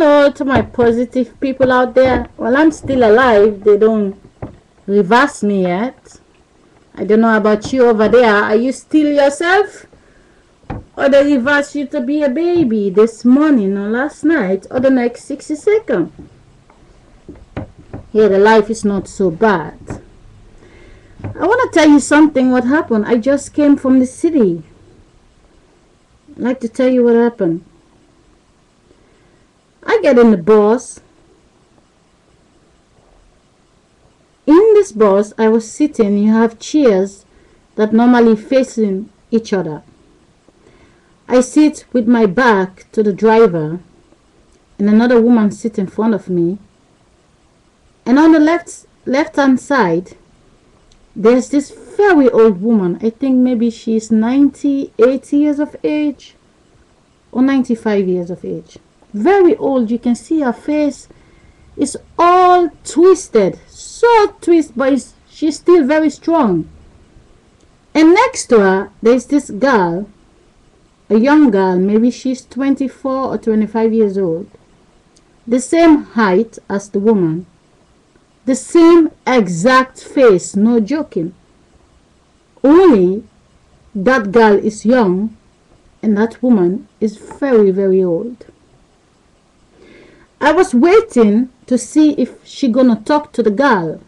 Hello to my positive people out there. Well, I'm still alive. They don't reverse me yet. I don't know about you over there. Are you still yourself? Or they reverse you to be a baby this morning or last night or the next 60 seconds? Here, the life is not so bad. I want to tell you something what happened. I just came from the city. I'd like to tell you what happened. I get in the bus. In this bus, I was sitting. You have chairs that normally facing each other. I sit with my back to the driver, and another woman sits in front of me. And on the left-hand side, there's this very old woman. I think maybe she's 90, 80 years of age, or 95 years of age. Very old. You can see her face is all twisted, so twisted, but she's still very strong. And next to her, there's this girl, a young girl, maybe she's 24 or 25 years old, the same height as the woman, the same exact face, no joking. Only that girl is young and that woman is very, very old. I was waiting to see if she gonna talk to the girl.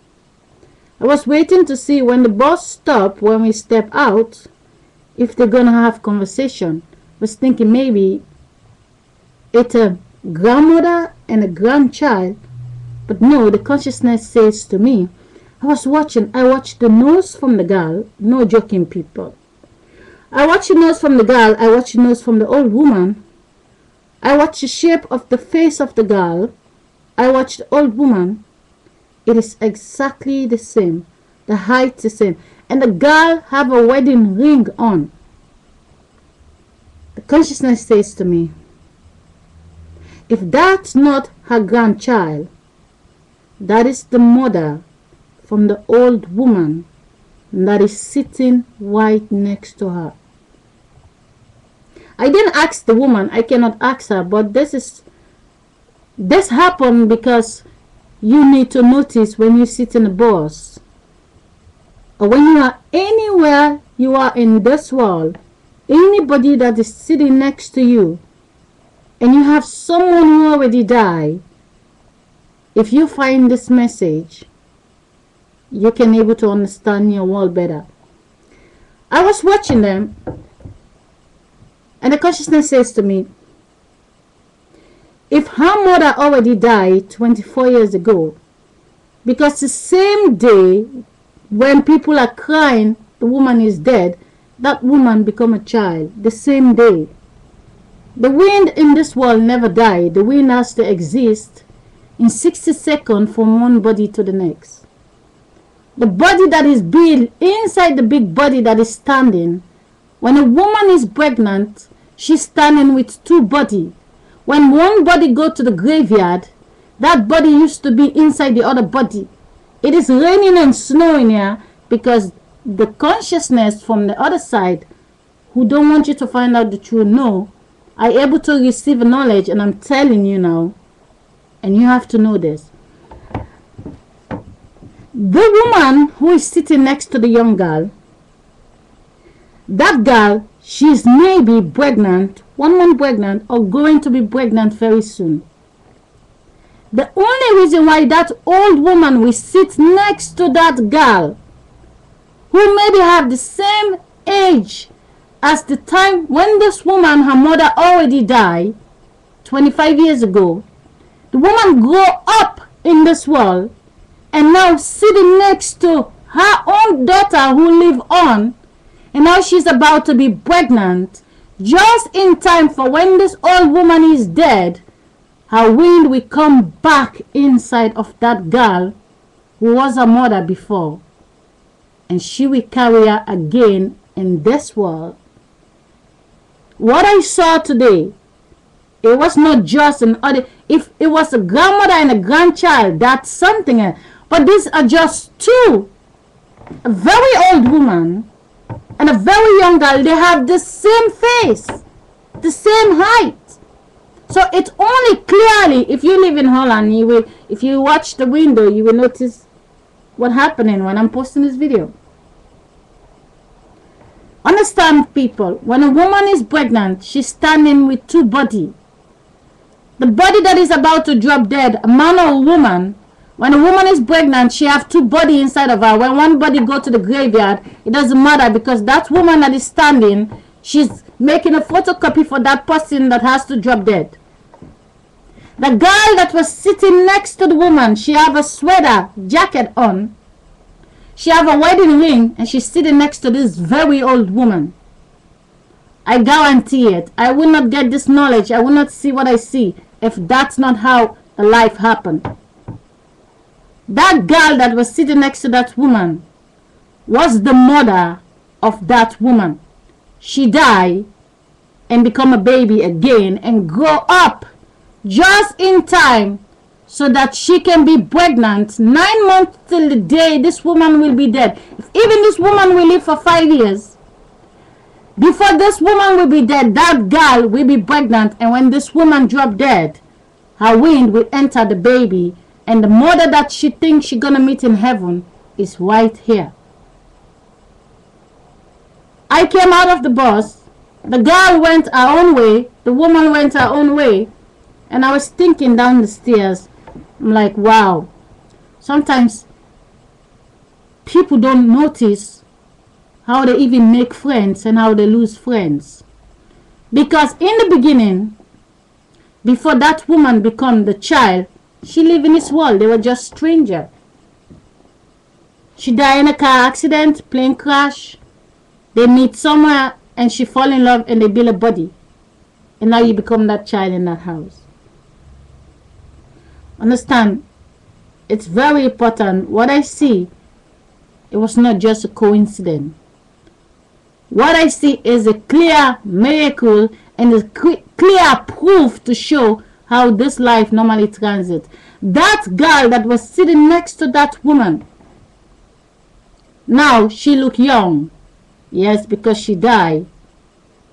I was waiting to see when the bus stop, when we step out, if they're gonna have conversation. I was thinking maybe it's a grandmother and a grandchild, but no, the consciousness says to me, I watched the nose from the girl, no joking people. I watched the nose from the girl, I watched the nose from the old woman. I watched the shape of the face of the girl. I watched the old woman. It is exactly the same. The height the same. And the girl have a wedding ring on. The consciousness says to me, if that's not her grandchild, that is the mother from the old woman that is sitting right next to her. I didn't ask the woman, I cannot ask her, but this happened because you need to notice when you sit in the bus or when you are anywhere you are in this world, anybody that is sitting next to you and you have someone who already died, if you find this message, you can able to understand your world better. I was watching them. And the consciousness says to me, if her mother already died 24 years ago, because the same day when people are crying, the woman is dead, that woman become a child, the same day. The wind in this world never died. The wind has to exist in 60 seconds from one body to the next. The body that is built inside the big body that is standing, when a woman is pregnant, she's standing with two bodies. When one body go to the graveyard, that body used to be inside the other body. It is raining and snowing here because the consciousness from the other side, who don't want you to find out the truth, no, are able to receive knowledge, and I'm telling you now, and you have to know this. The woman who is sitting next to the young girl, that girl, she's maybe pregnant, 1 month pregnant, or going to be pregnant very soon. The only reason why that old woman will sit next to that girl, who maybe have the same age as the time when this woman, her mother already died, 25 years ago, the woman grew up in this world, and now sitting next to her own daughter who live on, and now she's about to be pregnant, just in time for when this old woman is dead, her wind will come back inside of that girl who was her mother before, and she will carry her again in this world. What I saw today, it was not just an other. If it was a grandmother and a grandchild, that's something else. But these are just two. A very old woman and a very young girl. They have the same face, the same height. So it's only clearly, if you live in Holland, you will, if you watch the window, you will notice what's happening when I'm posting this video. Understand, people, when a woman is pregnant, she's standing with two bodies. The body that is about to drop dead, a man or a woman, when a woman is pregnant, she have two bodies inside of her. When one body go to the graveyard, it doesn't matter, because that woman that is standing, she's making a photocopy for that person that has to drop dead. The girl that was sitting next to the woman, she have a sweater, jacket on. She have a wedding ring, and she's sitting next to this very old woman. I guarantee it. I will not get this knowledge. I will not see what I see if that's not how the life happened. That girl that was sitting next to that woman was the mother of that woman. She died and become a baby again and grow up just in time so that she can be pregnant 9 months till the day this woman will be dead. If even this woman will live for 5 years, before this woman will be dead, that girl will be pregnant, and when this woman drop dead, her wind will enter the baby, and the mother that she thinks she's gonna meet in heaven is right here. I came out of the bus, the girl went her own way, the woman went her own way, and I was thinking down the stairs, I'm like, wow, sometimes people don't notice how they even make friends and how they lose friends. Because in the beginning, before that woman become the child, she lived in this world. They were just strangers. She died in a car accident, plane crash. They meet somewhere and she fall in love and they build a body. And now you become that child in that house. Understand, it's very important. What I see, it was not just a coincidence. What I see is a clear miracle and a clear proof to show how this life normally transits. That girl that was sitting next to that woman, now she look young. Yes, because she died.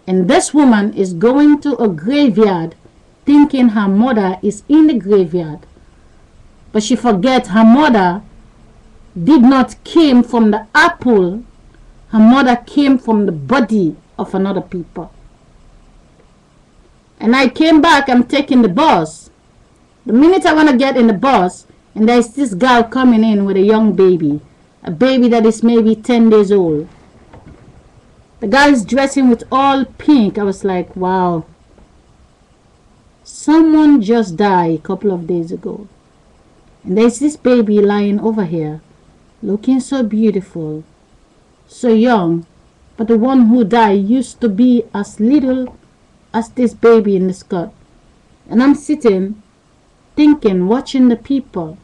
And this woman is going to a graveyard thinking her mother is in the graveyard. But she forget her mother did not came from the apple. Her mother came from the body of another people. And I came back, I'm taking the bus. The minute I want to get in the bus, and there's this girl coming in with a young baby. A baby that is maybe 10 days old. The guy is dressing with all pink. I was like, wow. Someone just died a couple of days ago. And there's this baby lying over here, looking so beautiful, so young. But the one who died used to be as little as this baby in the skirt. And I'm sitting, thinking, watching the people.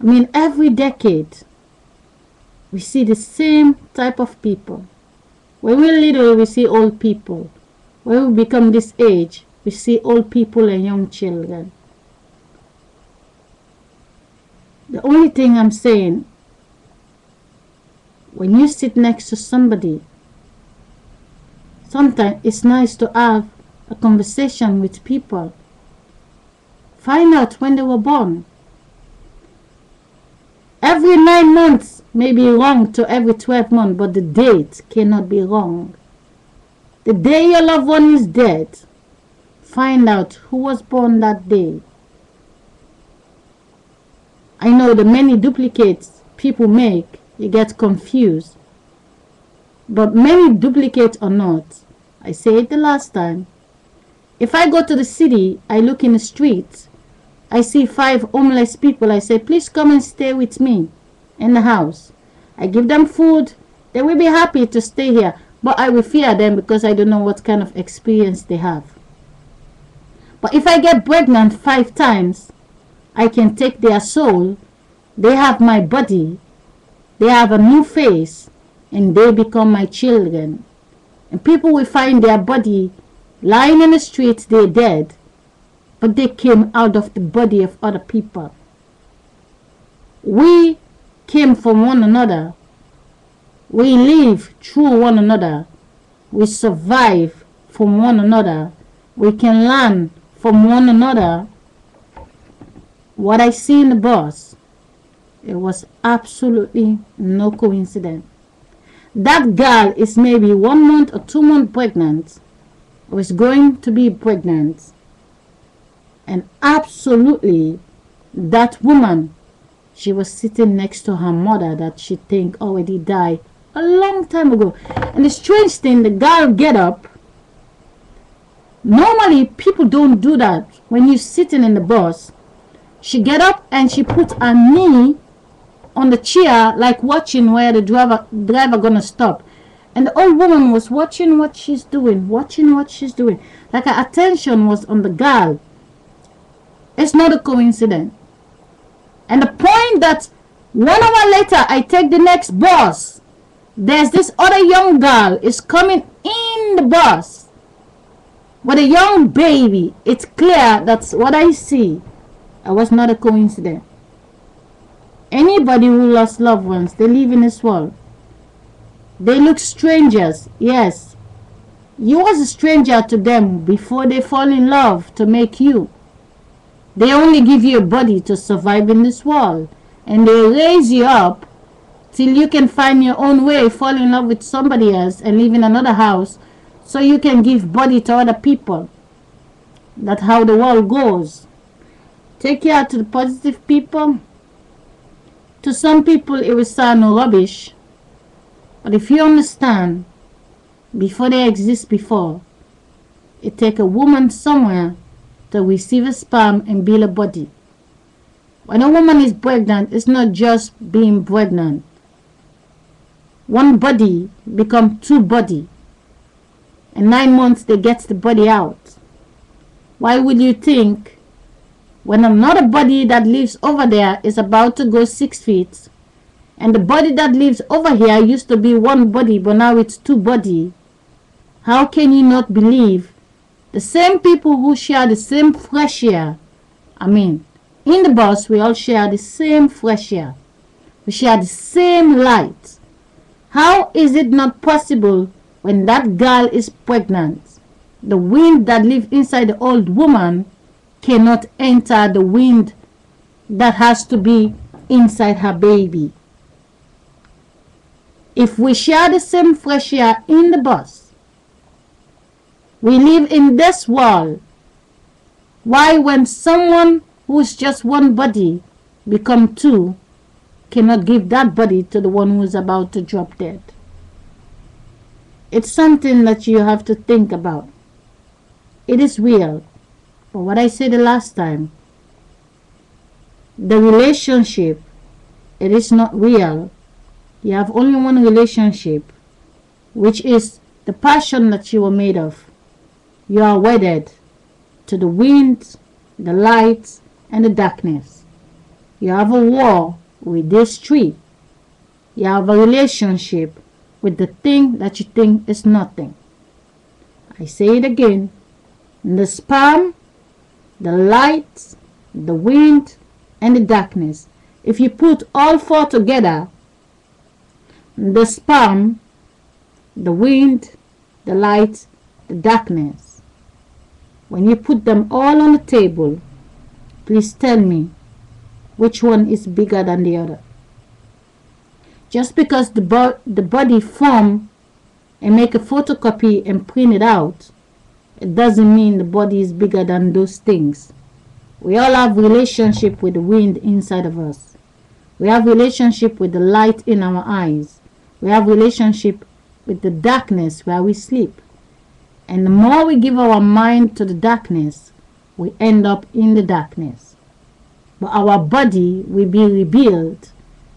I mean, every decade, we see the same type of people. When we're little, we see old people. When we become this age, we see old people and young children. The only thing I'm saying, when you sit next to somebody, sometimes it's nice to have a conversation with people. Find out when they were born. Every 9 months may be wrong to every 12 months, but the date cannot be wrong. The day your loved one is dead, find out who was born that day. I know the many duplicates people make, you get confused. But many duplicates or not, I said it the last time. If I go to the city, I look in the streets, I see 5 homeless people, I say, please come and stay with me in the house. I give them food, they will be happy to stay here, but I will fear them because I don't know what kind of experience they have. But if I get pregnant 5 times, I can take their soul, they have my body, they have a new face, and they become my children. And people will find their body lying in the streets, they're dead, but they came out of the body of other people. We came from one another. We live through one another. We survive from one another. we can learn from one another. What I see in the bus, it was absolutely no coincidence. That girl is maybe 1 month or 2 months pregnant, or is going to be pregnant, and absolutely that woman, she was sitting next to her mother that she think already died a long time ago. And the strange thing, the girl get up. Normally people don't do that when you're sitting in the bus. She get up and she put her knee on the chair, like watching where the driver gonna stop. And the old woman was watching what she's doing, like her attention was on the girl. It's not a coincidence. And the point that 1 hour later I take the next bus, there's this other young girl is coming in the bus with a young baby. It's clear that's what I see. It was not a coincidence. Anybody who lost loved ones, they live in this world. They look strangers. Yes, you was a stranger to them before they fall in love to make you. They only give you a body to survive in this world, and they raise you up till you can find your own way, fall in love with somebody else and live in another house so you can give body to other people. That's how the world goes. Take care to the positive people. To some people it will sound rubbish, but if you understand, before they exist before, it take a woman somewhere to receive a sperm and build a body. When a woman is pregnant, it's not just being pregnant. One body become 2 body. In 9 months they get the body out. Why would you think when another body that lives over there is about to go 6 feet, and the body that lives over here used to be 1 body but now it's 2 body, how can you not believe the same people who share the same fresh air? I mean, in the bus we all share the same fresh air, we share the same light. How is it not possible when that girl is pregnant, the wind that lives inside the old woman cannot enter the wind that has to be inside her baby? If we share the same fresh air in the bus, we live in this world, why when someone who's just 1 body become 2, cannot give that body to the one who's about to drop dead? It's something that you have to think about. It is real. But what I said the last time, the relationship, it is not real. You have only one relationship, which is the passion that you were made of. You are wedded to the wind, the light, and the darkness. You have a war with this tree. You have a relationship with the thing that you think is nothing. I say it again. The sperm, the light, the wind, and the darkness. If you put all 4 together, the sperm, the wind, the light, the darkness, when you put them all on the table, please tell me which one is bigger than the other. Just because the body form and make a photocopy and print it out, it doesn't mean the body is bigger than those things. We all have relationship with the wind inside of us. We have relationship with the light in our eyes. We have relationship with the darkness where we sleep. And the more we give our mind to the darkness, we end up in the darkness. But our body will be rebuilt,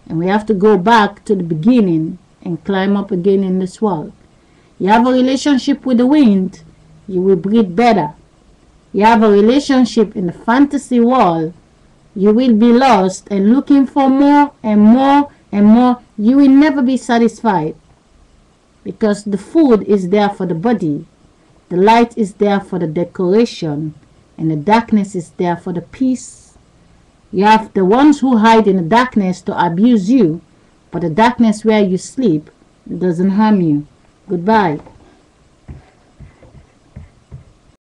and we have to go back to the beginning and climb up again in this world. You have a relationship with the wind, you will breathe better. You have a relationship in the fantasy world, you will be lost and looking for more and more and more. You will never be satisfied, because the food is there for the body, the light is there for the decoration, and the darkness is there for the peace. You have the ones who hide in the darkness to abuse you, but the darkness where you sleep doesn't harm you. Goodbye.